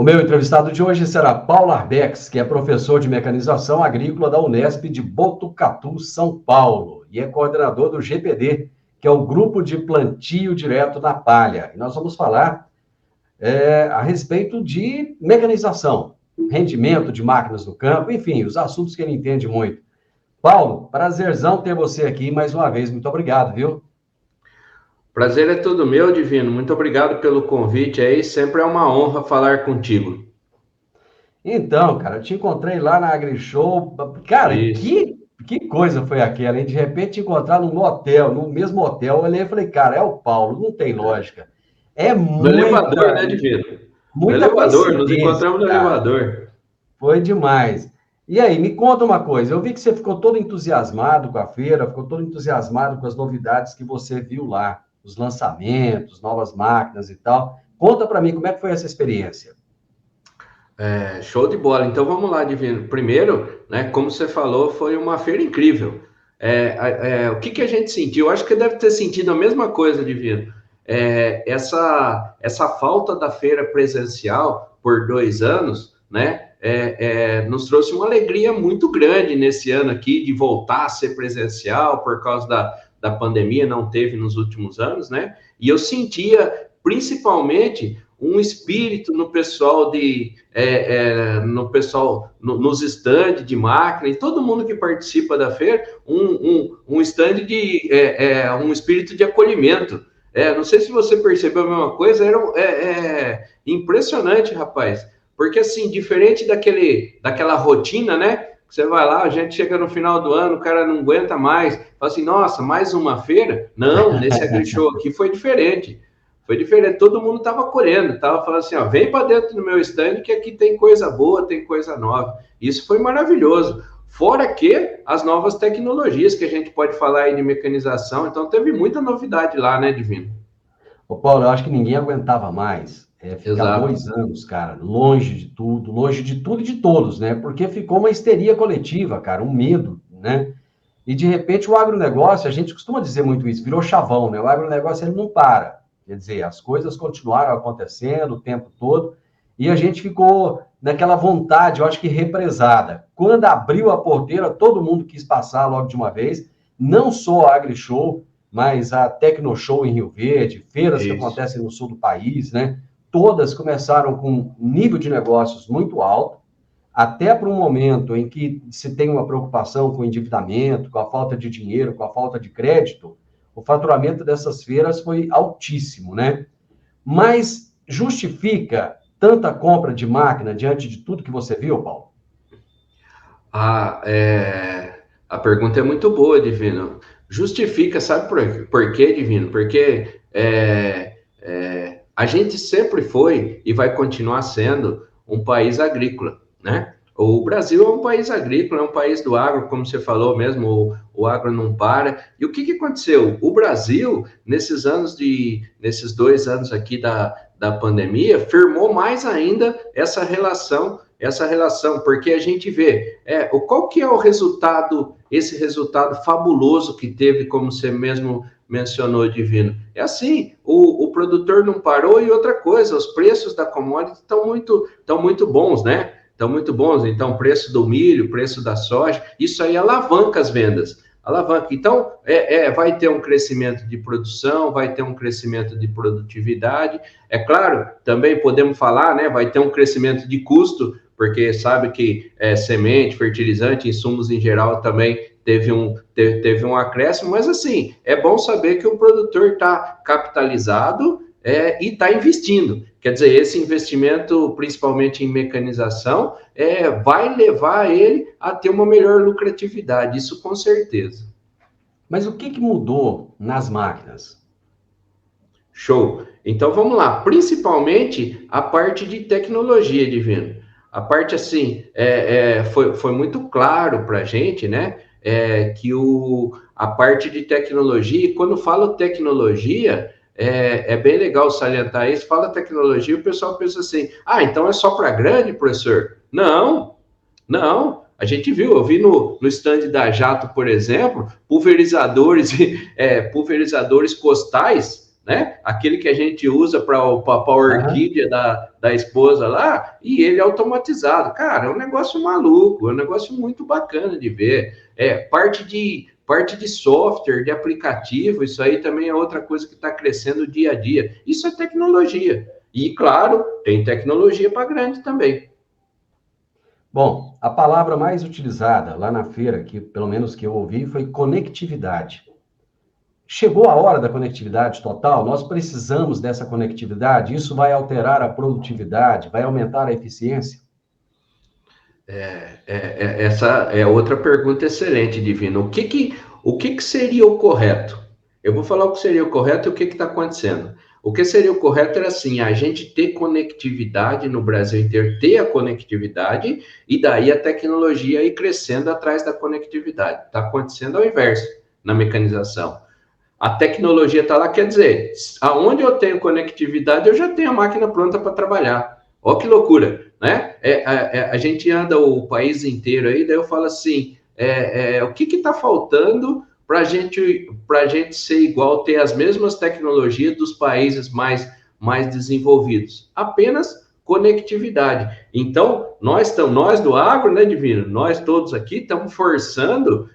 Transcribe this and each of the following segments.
O meu entrevistado de hoje será Paulo Arbex, que é professor de mecanização agrícola da Unesp de Botucatu, São Paulo, e é coordenador do GPD, que é o Grupo de Plantio Direto na Palha. E nós vamos falar a respeito de mecanização, rendimento de máquinas no campo, enfim, os assuntos que ele entende muito. Paulo, prazerzão ter você aqui mais uma vez. Muito obrigado, viu? Prazer é todo meu, Divino. Muito obrigado pelo convite aí. Sempre é uma honra falar contigo. Então, cara, eu te encontrei lá na AgriShow. Cara, Isso. que coisa foi aquela, hein? De repente te encontrar num hotel, no mesmo hotel, eu olhei e falei, cara, é o Paulo, não tem lógica. É No elevador, né, Divino? No muita elevador, nos coincidência, encontramos no cara. elevador. Foi demais. E aí, me conta uma coisa, eu vi que você ficou todo entusiasmado com a feira, ficou todo entusiasmado com as novidades que você viu lá, os lançamentos, novas máquinas e tal. Conta para mim como é que foi essa experiência. Show de bola. Então vamos lá, Divino. Primeiro, né, como você falou, foi uma feira incrível. O que a gente sentiu? Eu acho que deve ter sentido a mesma coisa, Divino. Essa falta da feira presencial por 2 anos, né, nos trouxe uma alegria muito grande nesse ano aqui de voltar a ser presencial por causa da pandemia, não teve nos últimos anos, né? E eu sentia, principalmente, um espírito no pessoal nos stands de máquina, e todo mundo que participa da feira, um stand um espírito de acolhimento. Não sei se você percebeu a mesma coisa, era impressionante, rapaz, porque assim, diferente daquela rotina, né? Você vai lá, a gente chega no final do ano, o cara não aguenta mais, fala assim, nossa, mais uma feira? Não, nesse AgriShow aqui foi diferente. Foi diferente, todo mundo estava acolhendo, estava falando assim, ó, vem para dentro do meu stand que aqui tem coisa boa, tem coisa nova. Isso foi maravilhoso. Fora que as novas tecnologias que a gente pode falar aí de mecanização, então teve muita novidade lá, né, Divino? Ô, Paulo, eu acho que ninguém aguentava mais ficar Exato. 2 anos, cara, longe de tudo e de todos, né? Porque ficou uma histeria coletiva, cara, um medo, né? E, de repente, o agronegócio, a gente costuma dizer muito isso, virou chavão, né? O agronegócio, ele não para. Quer dizer, as coisas continuaram acontecendo o tempo todo e a gente ficou naquela vontade, eu acho que represada. Quando abriu a porteira, todo mundo quis passar logo de uma vez, não só a AgriShow, mas a TecnoShow em Rio Verde, feiras que Isso. acontecem no sul do país, né? Todas começaram com um nível de negócios muito alto, até para um momento em que se tem uma preocupação com o endividamento, com a falta de dinheiro, com a falta de crédito, o faturamento dessas feiras foi altíssimo, né? Mas justifica tanta compra de máquina diante de tudo que você viu, Paulo? Ah, a pergunta é muito boa, Divino. Justifica, sabe por quê, Divino? Porque a gente sempre foi e vai continuar sendo um país agrícola, né? O Brasil é um país agrícola, é um país do agro, como você falou mesmo, o agro não para. E o que aconteceu? O Brasil, nesses 2 anos aqui da pandemia, firmou mais ainda essa relação, porque a gente vê qual que é o resultado, esse resultado fabuloso que teve, como você mesmo mencionou, Divino. É assim, o produtor não parou e outra coisa, os preços da commodity estão muito bons, né? Estão muito bons, então preço do milho, preço da soja, isso aí alavanca as vendas. Alavanca. Então, vai ter um crescimento de produção, vai ter um crescimento de produtividade. É claro, também podemos falar, né? Vai ter um crescimento de custo, porque sabe que semente, fertilizante, insumos em geral também teve um acréscimo, mas assim, é bom saber que o produtor está capitalizado e está investindo. Quer dizer, esse investimento, principalmente em mecanização, vai levar ele a ter uma melhor lucratividade, isso com certeza. Mas o que mudou nas máquinas? Show. Então vamos lá, principalmente a parte de tecnologia, Divino. A parte assim, foi muito claro para a gente, né? Que a parte de tecnologia, e quando falo tecnologia, é bem legal salientar isso, fala tecnologia, o pessoal pensa assim, então é só para grande, professor? Não, não. A gente viu, eu vi no stand da Jato, por exemplo, pulverizadores costais, né? Aquele que a gente usa para a orquídea da esposa lá, e ele é automatizado. Cara, é um negócio maluco, é um negócio muito bacana de ver. Parte de software, de aplicativo, isso aí também é outra coisa que está crescendo dia a dia. Isso é tecnologia. E, claro, tem tecnologia para grande também. Bom, a palavra mais utilizada lá na feira, que pelo menos que eu ouvi, foi conectividade. Chegou a hora da conectividade total? Nós precisamos dessa conectividade? Isso vai alterar a produtividade? Vai aumentar a eficiência? Essa é outra pergunta excelente, Divino. O que seria o correto? Eu vou falar o que seria o correto e o que está acontecendo. O que seria o correto era assim, a gente ter conectividade no Brasil inteiro, ter a conectividade, e daí a tecnologia ir crescendo atrás da conectividade. Está acontecendo ao inverso na mecanização. A tecnologia está lá, quer dizer, aonde eu tenho conectividade, eu já tenho a máquina pronta para trabalhar. Olha que loucura, né? A gente anda o país inteiro aí, daí eu falo assim, o que está faltando para a gente ser igual, ter as mesmas tecnologias dos países mais desenvolvidos? Apenas conectividade. Então, nós do agro, né, Divino? Nós todos aqui estamos forçando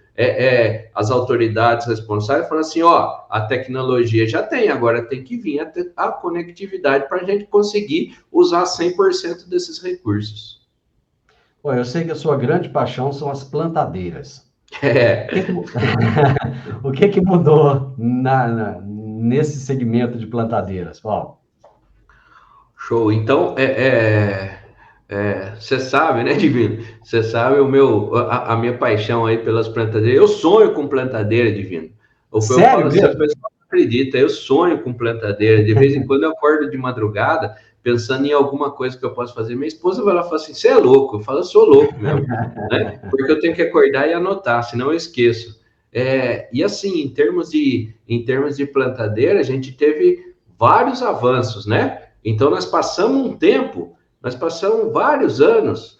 as autoridades responsáveis, falando assim, a tecnologia já tem, agora tem que vir a conectividade para a gente conseguir usar 100% desses recursos. Bom, eu sei que a sua grande paixão são as plantadeiras. O que mudou nesse segmento de plantadeiras, Paulo? Show. Então, você sabe, né, Divino? Você sabe a minha paixão aí pelas plantadeiras. Eu sonho com plantadeira, Divino. Sério, eu falo assim, a pessoa não acredita, eu sonho com plantadeira. De vez em quando eu acordo de madrugada pensando em alguma coisa que eu posso fazer. Minha esposa vai lá e fala assim, você é louco? Eu falo, eu sou louco mesmo, né? Porque eu tenho que acordar e anotar, senão eu esqueço. E assim, em termos de plantadeira, a gente teve vários avanços, né? Então, nós passamos vários anos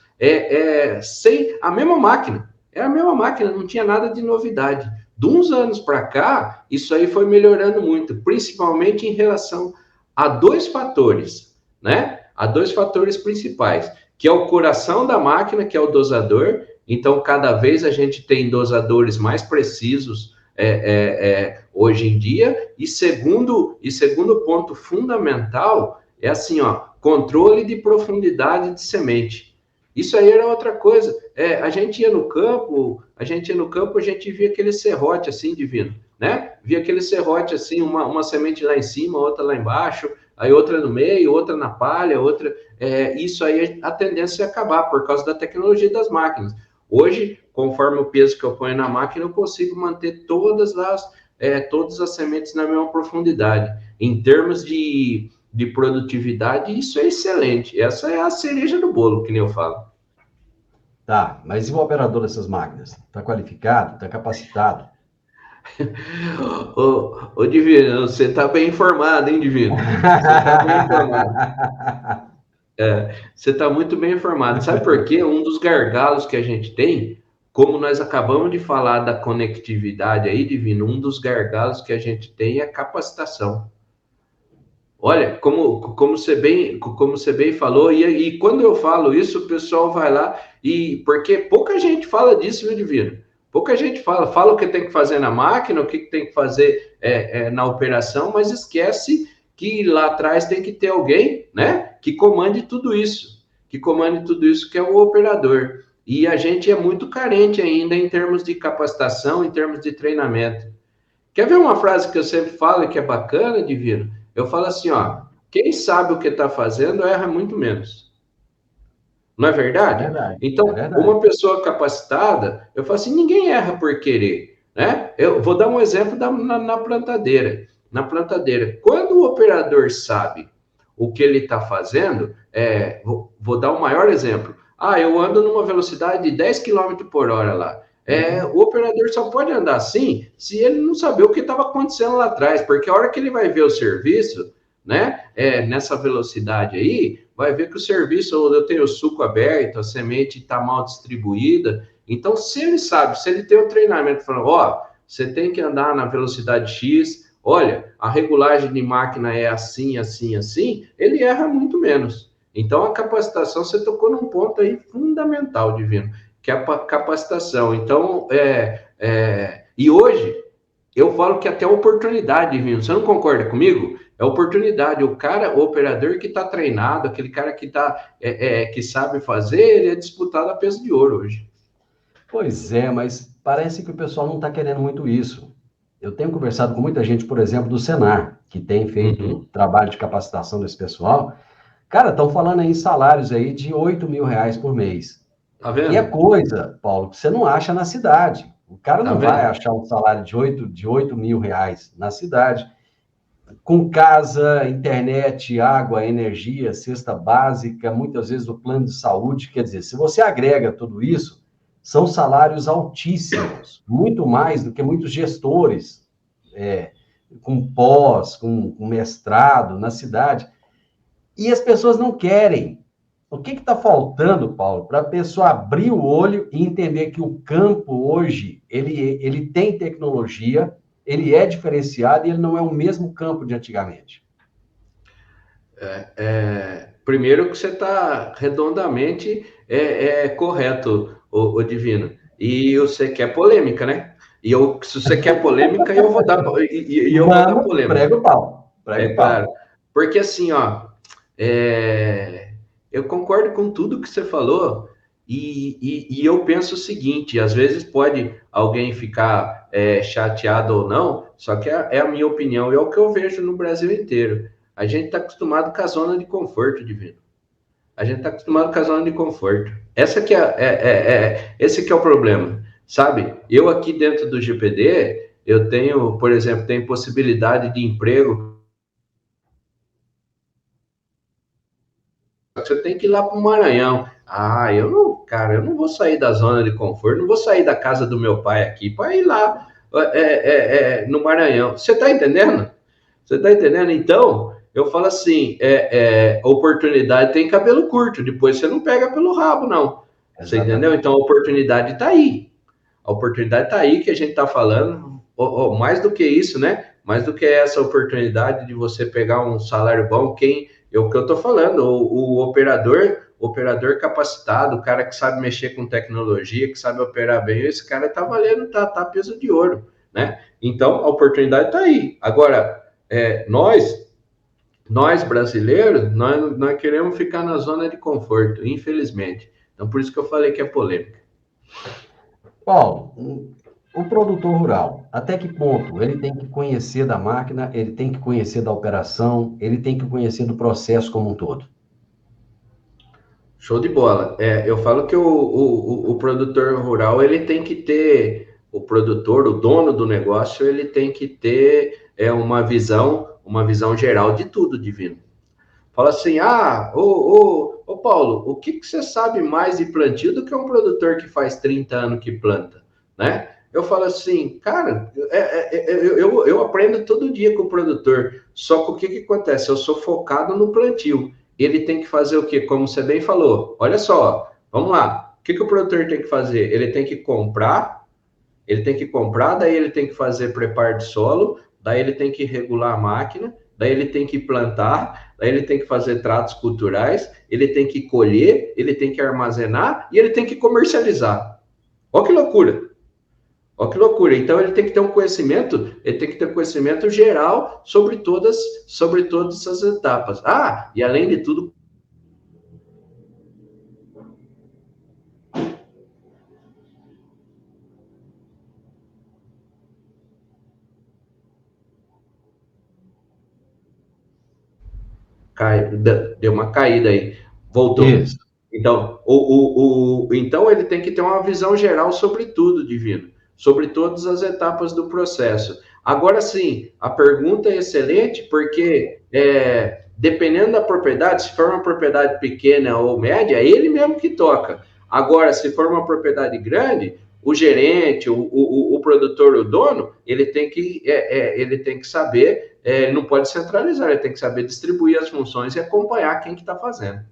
sem a mesma máquina. É a mesma máquina, não tinha nada de novidade. De uns anos para cá, isso aí foi melhorando muito, principalmente em relação a dois fatores, né? Há dois fatores principais, que é o coração da máquina, que é o dosador. Então, cada vez a gente tem dosadores mais precisos hoje em dia. E segundo ponto fundamental é assim, controle de profundidade de semente. Isso aí era outra coisa. A gente ia no campo, a gente via aquele serrote assim, Divino, né? Via aquele serrote assim, uma semente lá em cima, outra lá embaixo, aí outra no meio, outra na palha, outra... isso aí a tendência é acabar por causa da tecnologia das máquinas. Hoje, conforme o peso que eu ponho na máquina, eu consigo manter todas as sementes na mesma profundidade. Em termos de produtividade, isso é excelente. Essa é a cereja do bolo, que nem eu falo. Tá, mas e o operador dessas máquinas? Está qualificado? Está capacitado? Ô, Divino, você está bem informado, hein, Divino? Você está bem informado. Você está muito bem informado. Sabe por quê? Um dos gargalos que a gente tem, como nós acabamos de falar da conectividade aí, Divino, um dos gargalos que a gente tem é a capacitação. Olha, como você bem falou, e quando eu falo isso, o pessoal vai lá, porque pouca gente fala disso, viu, Divino? Pouca gente fala o que tem que fazer na máquina, o que tem que fazer na operação, mas esquece que lá atrás tem que ter alguém, né, que comande tudo isso, que é o operador. E a gente é muito carente ainda em termos de capacitação, em termos de treinamento. Quer ver uma frase que eu sempre falo e que é bacana, Divino? Eu falo assim, quem sabe o que está fazendo erra muito menos. Não é verdade? É verdade. Então, uma pessoa capacitada, eu falo assim, ninguém erra por querer, né? Eu vou dar um exemplo na plantadeira. Na plantadeira, quando o operador sabe o que ele está fazendo, vou dar um maior exemplo. Eu ando numa velocidade de 10 km por hora lá. O operador só pode andar assim se ele não saber o que estava acontecendo lá atrás, porque a hora que ele vai ver o serviço, né, nessa velocidade aí, vai ver que o serviço, eu tenho o suco aberto, a semente está mal distribuída. Então, se ele sabe, se ele tem o treinamento falando, você tem que andar na velocidade X, olha, a regulagem de máquina é assim, assim, assim, ele erra muito menos. Então, a capacitação, você tocou num ponto aí fundamental, Divino, que é a capacitação. Então, e hoje, eu falo que até oportunidade, Divino, você não concorda comigo? É oportunidade. O cara, o operador que está treinado, aquele cara que, que sabe fazer, ele é disputado a peso de ouro hoje. Pois é, mas parece que o pessoal não está querendo muito isso. Eu tenho conversado com muita gente, por exemplo, do Senar, que tem feito trabalho de capacitação desse pessoal. Cara, estão falando aí em salários aí de R$ 8.000 por mês. Tá E é vendo? coisa, Paulo, que você não acha na cidade. O cara Tá não vai vendo? achar um salário de R$ 8.000 na cidade, com casa, internet, água, energia, cesta básica, muitas vezes o plano de saúde. Quer dizer, se você agrega tudo isso, são salários altíssimos, muito mais do que muitos gestores com pós, com mestrado na cidade. E as pessoas não querem. O que está faltando, Paulo, para a pessoa abrir o olho e entender que o campo hoje, ele tem tecnologia, ele é diferenciado e ele não é o mesmo campo de antigamente? Primeiro que você está redondamente correto, o Divino. E você quer polêmica, né? Se você quer polêmica, eu vou dar Vamos, polêmica. prega o pau. Prega É o claro. pau. Porque assim, ó, eu concordo com tudo que você falou e eu penso o seguinte, às vezes pode alguém ficar chateado ou não, só que é a minha opinião e é o que eu vejo no Brasil inteiro. A gente está acostumado com a zona de conforto, Divino. A gente está acostumado com a zona de conforto. Esse que é o problema, sabe? Eu aqui dentro do GPD, eu tenho, por exemplo, tenho possibilidade de emprego. Você tem que ir lá para o Maranhão. Ah, eu não, cara, eu não vou sair da zona de conforto, não vou sair da casa do meu pai aqui para ir lá no Maranhão. Você está entendendo? Você está entendendo? Então, eu falo assim: oportunidade tem cabelo curto, depois você não pega pelo rabo, não. Você entendeu? Exatamente. Então, a oportunidade está aí. A oportunidade está aí que a gente está falando. Mais do que isso, né? Mais do que essa oportunidade de você pegar um salário bom, o que eu estou falando, o operador capacitado, o cara que sabe mexer com tecnologia, que sabe operar bem, esse cara está valendo, tá peso de ouro, né? Então, a oportunidade está aí. Agora, nós brasileiros, nós queremos ficar na zona de conforto, infelizmente. Então, por isso que eu falei que é polêmica. Paulo, o produtor rural, até que ponto ele tem que conhecer da máquina, ele tem que conhecer da operação, ele tem que conhecer do processo como um todo? Show de bola. Eu falo que o produtor rural, ele tem que ter, o produtor, o dono do negócio, ele tem que ter uma visão geral de tudo, Divino. Fala assim, ô Paulo, o que você sabe mais de plantio do que um produtor que faz 30 anos que planta, né? Eu falo assim, cara, eu aprendo todo dia com o produtor, só que o que acontece? Eu sou focado no plantio. Ele tem que fazer o quê? Como você bem falou, olha só, vamos lá, o que o produtor tem que fazer? Ele tem que comprar, daí ele tem que fazer preparo de solo, daí ele tem que regular a máquina, daí ele tem que plantar, daí ele tem que fazer tratos culturais, ele tem que colher, ele tem que armazenar e ele tem que comercializar. Olha que loucura! Olha que loucura! Então ele tem que ter um conhecimento geral sobre todas as etapas. E além de tudo, deu uma caída aí. Voltou. Isso. Então, então ele tem que ter uma visão geral sobre tudo, Divino, sobre todas as etapas do processo. Agora sim, a pergunta é excelente, porque dependendo da propriedade, se for uma propriedade pequena ou média, é ele mesmo que toca. Agora, se for uma propriedade grande, o gerente, o produtor, o dono, ele tem que saber, não pode centralizar, ele tem que saber distribuir as funções e acompanhar quem que está fazendo.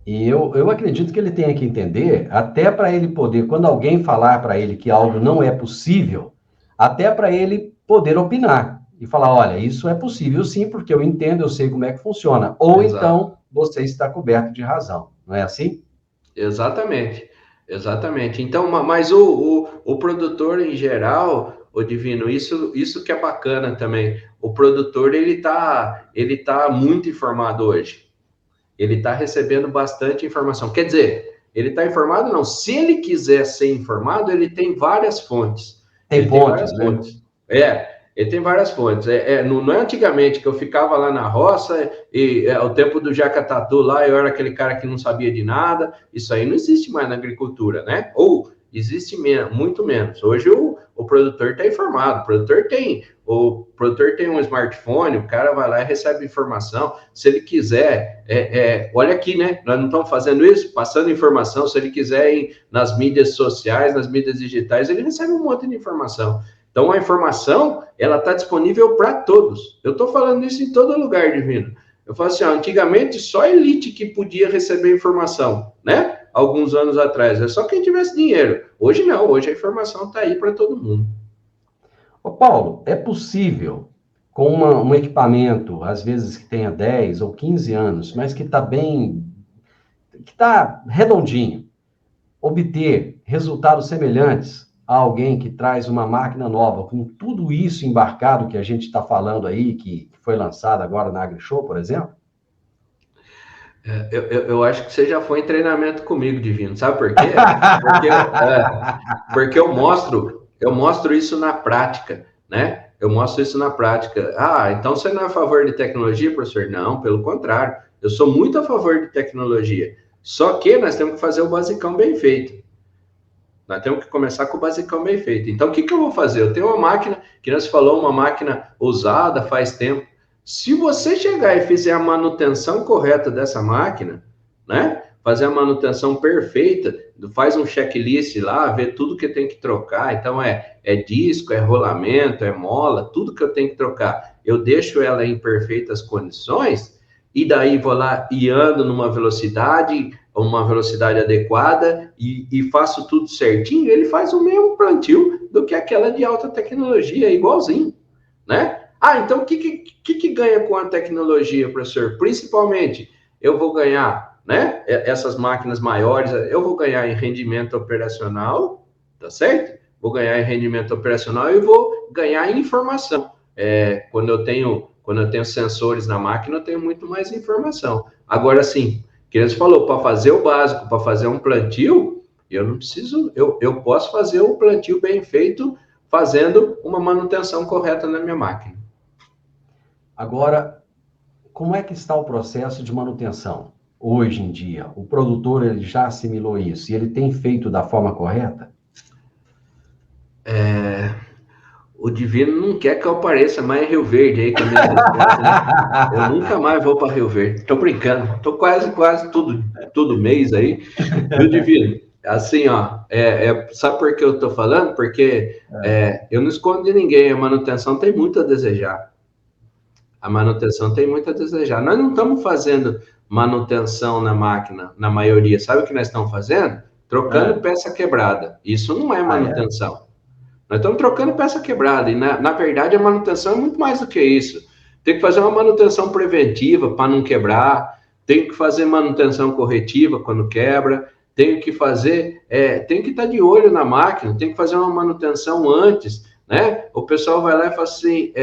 E eu acredito que ele tenha que entender, até para ele poder, quando alguém falar para ele que algo não é possível, até para ele poder opinar. e falar, olha, isso é possível sim, porque eu entendo, eu sei como é que funciona. Ou Exato. então, você está coberto de razão, não é assim? Exatamente, exatamente. Então, mas o produtor em geral, o Divino, isso que é bacana também. O produtor, ele tá muito informado hoje. Ele está recebendo bastante informação. Quer dizer, ele está informado? Não. Se ele quiser ser informado, ele tem várias fontes. Tem Ele tem fontes, várias né? fontes. Ele tem várias fontes. Não é antigamente que eu ficava lá na roça e o tempo do Jacatatu lá, eu era aquele cara que não sabia de nada. Isso aí não existe mais na agricultura, né? Ou existe muito menos. Hoje o produtor está informado, o produtor tem um smartphone, o cara vai lá e recebe informação. Se ele quiser, olha aqui, né? Nós não estamos fazendo isso, passando informação. Se ele quiser ir nas mídias sociais, nas mídias digitais, ele recebe um monte de informação. Então, a informação, ela está disponível para todos. Eu estou falando isso em todo lugar, Divino. Eu falo assim, antigamente só a elite que podia receber informação, né? Alguns anos atrás, é só quem tivesse dinheiro. Hoje não, hoje a informação está aí para todo mundo. Ô Paulo, é possível, com um equipamento, às vezes que tenha 10 ou 15 anos, mas que está que está redondinho, obter resultados semelhantes a alguém que traz uma máquina nova, com tudo isso embarcado que a gente está falando aí, que foi lançado agora na AgriShow, por exemplo? Eu acho que você já foi em treinamento comigo, Divino. Sabe por quê? Porque, porque eu mostro isso na prática, né? Eu mostro isso na prática. Ah, então você não é a favor de tecnologia, professor? Não, pelo contrário. Eu sou muito a favor de tecnologia. Só que nós temos que fazer o basicão bem feito. Nós temos que começar com o basicão bem feito. Então, o que eu vou fazer? Eu tenho uma máquina, que nós falou, uma máquina usada faz tempo. Se você chegar e fizer a manutenção correta dessa máquina, né? Fazer a manutenção perfeita, faz um checklist lá, vê tudo que tem que trocar. Então, é disco, é rolamento, é mola, tudo que eu tenho que trocar. Eu deixo ela em perfeitas condições e daí vou lá e ando numa velocidade adequada e faço tudo certinho, ele faz o mesmo plantio do que aquela de alta tecnologia, igualzinho, né? Ah, então o que ganha com a tecnologia, professor? Principalmente, eu vou ganhar, né? Essas máquinas maiores, eu vou ganhar em rendimento operacional, tá certo? Vou ganhar em rendimento operacional e vou ganhar em informação. Quando eu tenho sensores na máquina, eu tenho muito mais informação. Agora, sim, que eles falou, para fazer o básico, para fazer um plantio, eu não preciso, eu posso fazer o plantio bem feito, fazendo uma manutenção correta na minha máquina. Agora, como é que está o processo de manutenção hoje em dia? O produtor ele já assimilou isso e ele tem feito da forma correta? O Divino não quer que eu apareça mais em Rio Verde aí com a minha distância, né? Eu nunca mais vou para Rio Verde. Tô brincando. Tô quase todo mês aí. Viu, Divino? Assim, ó, sabe por que eu tô falando? Porque eu não escondo de ninguém. A manutenção tem muito a desejar. A manutenção tem muito a desejar. Nós não estamos fazendo manutenção na máquina, na maioria. Sabe o que nós estamos fazendo? Trocando peça quebrada. Isso não é manutenção. Nós estamos trocando peça quebrada, e na verdade a manutenção é muito mais do que isso. Tem que fazer uma manutenção preventiva para não quebrar, tem que fazer manutenção corretiva quando quebra, tem que estar de olho na máquina, tem que fazer uma manutenção antes, né? O pessoal vai lá e fala assim,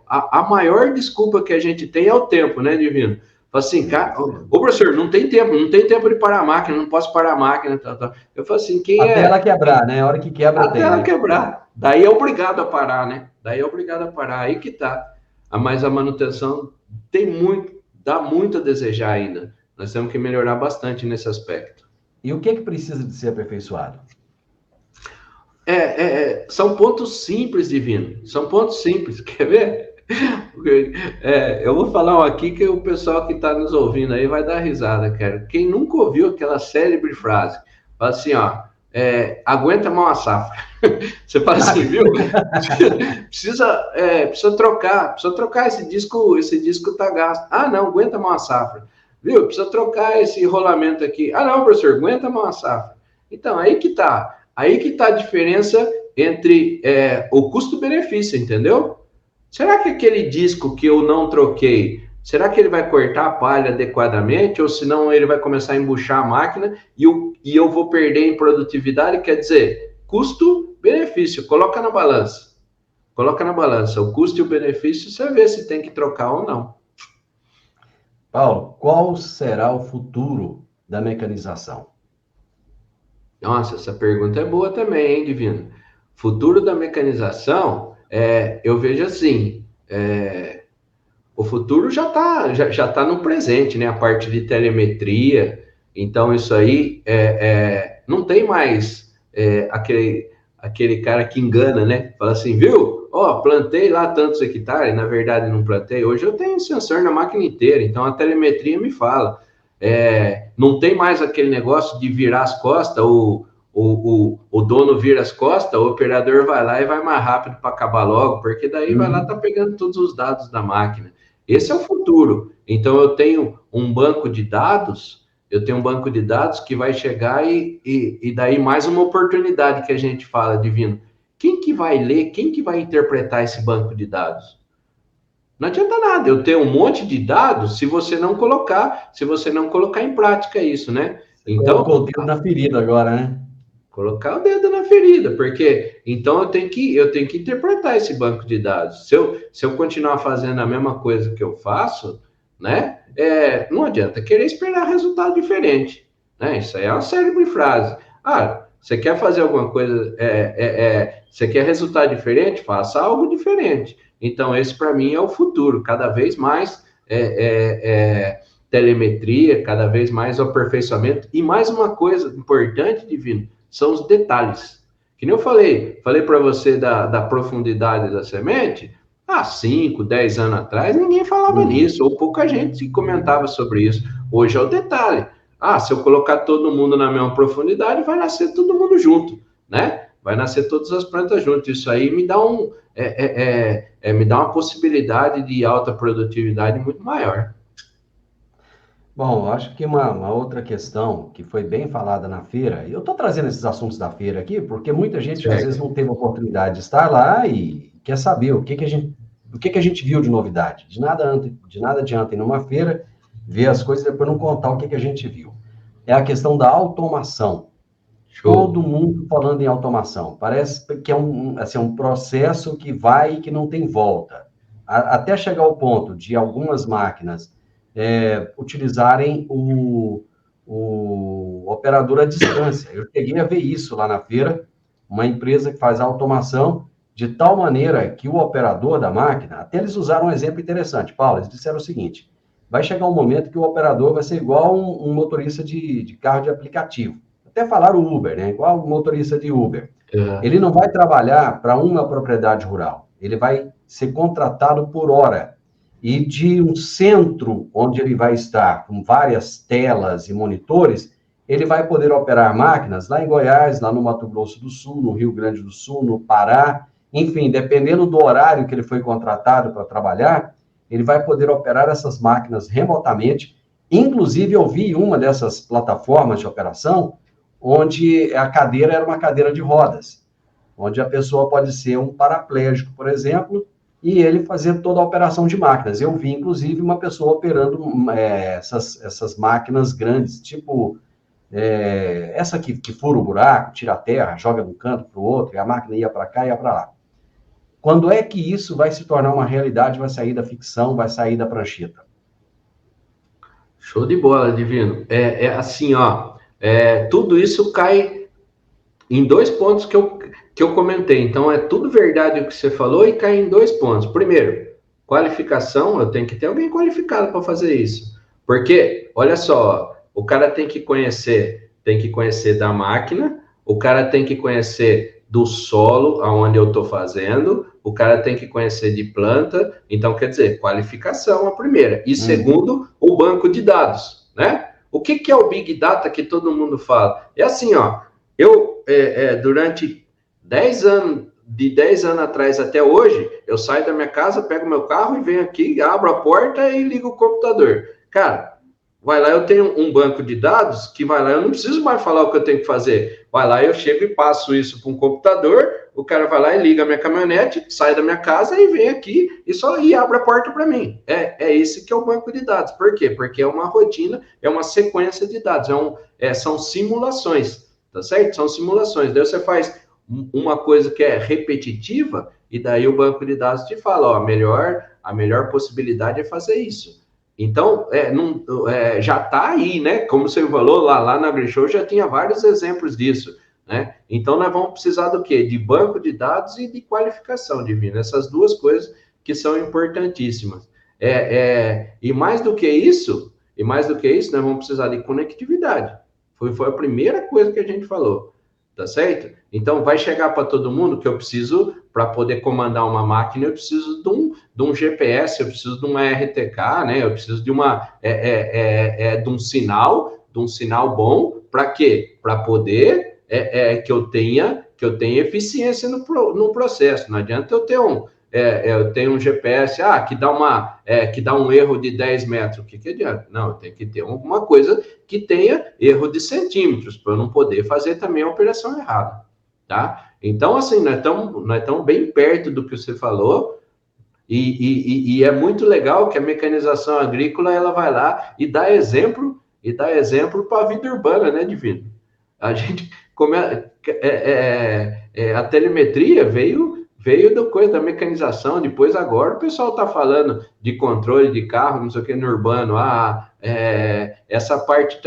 a maior desculpa que a gente tem é o tempo, né, Divino? Fala assim, cara, professor, não tem tempo de parar a máquina, não posso parar a máquina, tal. Eu falo assim, até ela quebrar, né? A hora que quebra até tem. Até ela quebrar. Daí é obrigado a parar, né? Aí que tá. Mas a manutenção dá muito a desejar ainda. Nós temos que melhorar bastante nesse aspecto. E o que precisa de ser aperfeiçoado? São pontos simples, Divino. São pontos simples. Quer ver? Eu vou falar um aqui que o pessoal que está nos ouvindo aí vai dar risada, cara. Quem nunca ouviu aquela célebre frase, fala assim, ó, aguenta mal a safra. Você fala assim, viu? Precisa trocar esse disco tá gasto. Ah, não, aguenta mal a safra. Viu? Precisa trocar esse rolamento aqui. Ah, não, professor, aguenta mal a safra. Então, aí que tá a diferença entre o custo-benefício, entendeu? Será que aquele disco que eu não troquei, será que ele vai cortar a palha adequadamente? Ou senão ele vai começar a embuchar a máquina e eu vou perder em produtividade? Quer dizer, custo-benefício, coloca na balança. Coloca na balança o custo e o benefício, você vê se tem que trocar ou não. Paulo, qual será o futuro da mecanização? Nossa, essa pergunta é boa também, hein, Divino? Futuro da mecanização, eu vejo assim, o futuro já tá no presente, né? A parte de telemetria, então isso aí não tem mais aquele cara que engana, né? Fala assim, viu? Ó, plantei lá tantos hectares, na verdade não plantei. Hoje eu tenho sensor na máquina inteira, então a telemetria me fala. Não tem mais aquele negócio de virar as costas, o dono vira as costas, o operador vai lá e vai mais rápido para acabar logo, porque daí vai lá, tá pegando todos os dados da máquina. Esse é o futuro. Então eu tenho um banco de dados, que vai chegar e daí mais uma oportunidade que a gente fala, Divino. Quem que vai ler, quem que vai interpretar esse banco de dados? Não adianta nada, eu tenho um monte de dados se você não colocar em prática isso, né? Então, Colocou o dedo na ferida agora, né? colocar o dedo na ferida, porque então eu tenho que interpretar esse banco de dados. Se eu continuar fazendo a mesma coisa que eu faço, né? Não adianta querer esperar resultado diferente, né? Isso aí é uma célebre frase. Ah, você quer fazer alguma coisa, você quer resultado diferente? Faça algo diferente. Então, esse para mim é o futuro, cada vez mais telemetria, cada vez mais aperfeiçoamento. E mais uma coisa importante, Divino, são os detalhes. Que nem eu falei para você da profundidade da semente, há 5, 10 anos atrás, ninguém falava nisso, ou pouca gente comentava sobre isso. Hoje é o detalhe. Se eu colocar todo mundo na mesma profundidade, vai nascer todo mundo junto, né? Vai nascer todas as plantas juntas. Isso aí me dá me dá uma possibilidade de alta produtividade muito maior. Bom, acho que uma outra questão que foi bem falada na feira, e eu estou trazendo esses assuntos da feira aqui, porque muita gente às vezes não teve a oportunidade de estar lá e quer saber o que que a gente viu de novidade. De nada adianta ir numa feira, ver as coisas e depois não contar o que a gente viu. É a questão da automação. Show. Todo mundo falando em automação. Parece que é um processo que vai e que não tem volta. Até chegar ao ponto de algumas máquinas utilizarem o operador à distância. Eu cheguei a ver isso lá na feira, uma empresa que faz automação de tal maneira que o operador da máquina, até eles usaram um exemplo interessante, Paulo, eles disseram o seguinte, vai chegar um momento que o operador vai ser igual um motorista de carro de aplicativo. Até falaram Uber, né? Igual um motorista de Uber. Ele não vai trabalhar para uma propriedade rural, ele vai ser contratado por hora. E de um centro onde ele vai estar, com várias telas e monitores, ele vai poder operar máquinas lá em Goiás, lá no Mato Grosso do Sul, no Rio Grande do Sul, no Pará, enfim, dependendo do horário que ele foi contratado para trabalhar, ele vai poder operar essas máquinas remotamente. Inclusive, eu vi uma dessas plataformas de operação, onde a cadeira era uma cadeira de rodas, onde a pessoa pode ser um paraplégico, por exemplo, e ele fazer toda a operação de máquinas. Eu vi, inclusive, uma pessoa operando essas máquinas grandes, tipo essa que fura o buraco, tira a terra, joga de um canto para o outro, e a máquina ia para cá e ia para lá. Quando é que isso vai se tornar uma realidade, vai sair da ficção, vai sair da prancheta? Show de bola, Divino. Assim, ó, tudo isso cai em 2 pontos que eu comentei. Então, é tudo verdade o que você falou e cai em 2 pontos. Primeiro, qualificação, eu tenho que ter alguém qualificado para fazer isso. Porque, olha só, o cara tem que conhecer da máquina, o cara tem que conhecer do solo aonde eu estou fazendo, o cara tem que conhecer de planta. Então, quer dizer, qualificação a primeira. E segundo, o banco de dados, né? O que é o Big Data que todo mundo fala? É assim, ó, eu, durante 10 anos, de 10 anos atrás até hoje, eu saio da minha casa, pego meu carro e venho aqui, abro a porta e ligo o computador. Cara, vai lá, eu tenho um banco de dados que vai lá, eu não preciso mais falar o que eu tenho que fazer. Vai lá, eu chego e passo isso para um computador, o cara vai lá e liga a minha caminhonete, sai da minha casa e vem aqui e abre a porta para mim. É esse que é o banco de dados. Por quê? Porque é uma rotina, é uma sequência de dados, são simulações, tá certo? São simulações. Daí você faz uma coisa que é repetitiva e daí o banco de dados te fala, ó, a melhor possibilidade é fazer isso. Então, já está aí, né? Como você falou, lá na AgriShow já tinha vários exemplos disso, né? Então, nós vamos precisar do quê? De banco de dados e de qualificação divina. Essas duas coisas que são importantíssimas. E mais do que isso, nós vamos precisar de conectividade. Foi a primeira coisa que a gente falou, tá certo? Então, vai chegar para todo mundo que eu preciso, para poder comandar uma máquina, eu preciso de um GPS, eu preciso de uma RTK, né? Eu preciso de um sinal bom, para quê? Para poder que eu tenha eficiência no processo. Não adianta eu ter eu tenho um GPS que dá um erro de 10 metros. O que adianta? Não, tem que ter alguma coisa que tenha erro de centímetros, para eu não poder fazer também a operação errada, tá? Então, assim, nós estamos bem perto do que você falou, e é muito legal que a mecanização agrícola, ela vai lá e dá exemplo para a vida urbana, né, Divino? A gente, a telemetria veio da mecanização, depois agora o pessoal está falando de controle de carro, não sei o que, no urbano, essa parte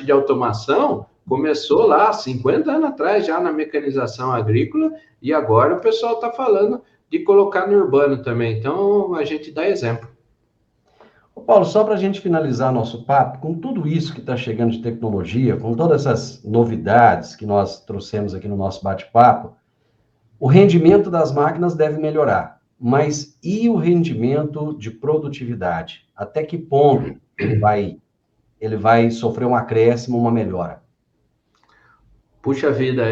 de automação começou lá 50 anos atrás, já na mecanização agrícola, e agora o pessoal está falando de colocar no urbano também, então a gente dá exemplo. Ô Paulo, só para a gente finalizar nosso papo, com tudo isso que está chegando de tecnologia, com todas essas novidades que nós trouxemos aqui no nosso bate-papo, o rendimento das máquinas deve melhorar, mas e o rendimento de produtividade? Até que ponto ele vai sofrer um acréscimo, uma melhora? Puxa vida,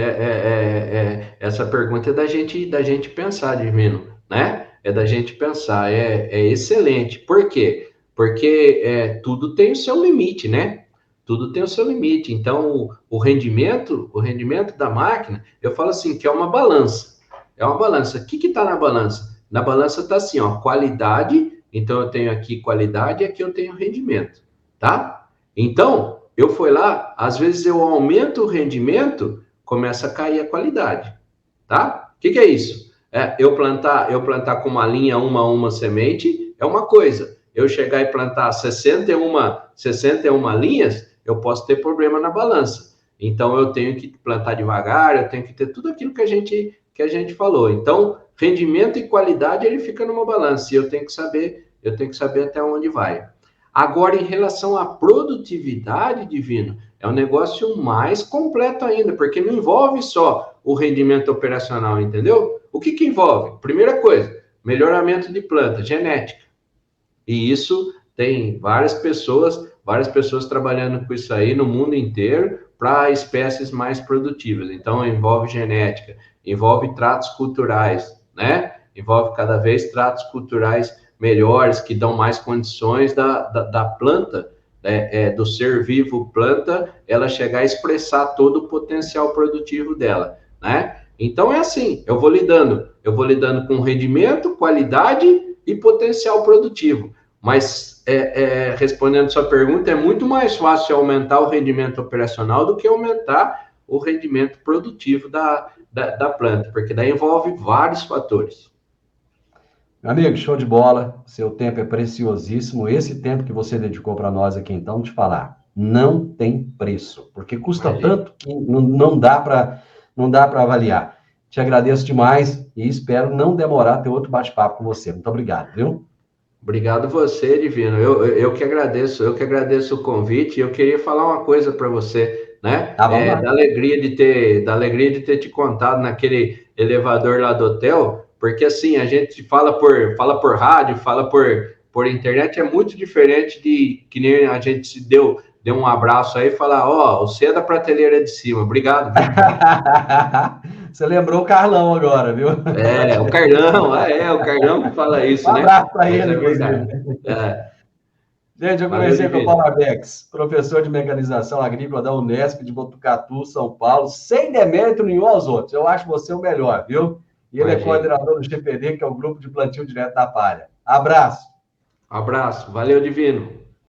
essa pergunta é da gente pensar, Divino, né? É da gente pensar, é excelente. Por quê? Porque tudo tem o seu limite, né? Tudo tem o seu limite. Então, o rendimento da máquina, eu falo assim, que é uma balança. É uma balança. O que está na balança? Na balança está assim, ó, qualidade. Então, eu tenho aqui qualidade e aqui eu tenho rendimento, tá? Então, eu fui lá, às vezes eu aumento o rendimento, começa a cair a qualidade, tá? O que é isso? Eu plantar com uma linha, uma semente, é uma coisa. Eu chegar e plantar 61 linhas, eu posso ter problema na balança. Então, eu tenho que plantar devagar, eu tenho que ter tudo aquilo que a gente falou. Então, rendimento e qualidade, ele fica numa balança, e eu tenho que saber até onde vai. Agora, em relação à produtividade, Divino, é um negócio mais completo ainda, porque não envolve só o rendimento operacional, entendeu? O que envolve? Primeira coisa, melhoramento de planta, genética. E isso tem várias pessoas trabalhando com isso aí no mundo inteiro para espécies mais produtivas. Então, envolve genética, envolve tratos culturais, né? Envolve cada vez tratos culturais melhores, que dão mais condições da planta, do ser vivo planta, ela chegar a expressar todo o potencial produtivo dela, né? Então, é assim, eu vou lidando com rendimento, qualidade e potencial produtivo. Mas, respondendo sua pergunta, é muito mais fácil aumentar o rendimento operacional do que aumentar o rendimento produtivo da planta, porque daí envolve vários fatores. Meu amigo, show de bola, seu tempo é preciosíssimo, esse tempo que você dedicou para nós aqui, então, te falar, não tem preço, porque custa tanto que não dá para avaliar. Te agradeço demais e espero não demorar a ter outro bate-papo com você. Muito obrigado, viu? Obrigado você, Divino. Eu que agradeço o convite. Eu queria falar uma coisa para você, né? Da alegria de ter te contado naquele elevador lá do hotel, porque assim a gente fala por rádio, fala por internet, é muito diferente de que nem a gente se deu um abraço aí e falar, ó, você é da prateleira de cima. Obrigado, viu? Você lembrou o Carlão agora, viu? O Carlão, o Carlão que fala isso, né? Um abraço para ele, é verdade. Gente, eu Valeu, conversei com o Divino. Paulo Arbex, professor de mecanização agrícola da Unesp de Botucatu, São Paulo, sem demérito nenhum aos outros. Eu acho você o melhor, viu? E ele é Imagina. coordenador do GPD, que é o Grupo de Plantio Direto da Palha. Abraço. Abraço. Valeu, Divino.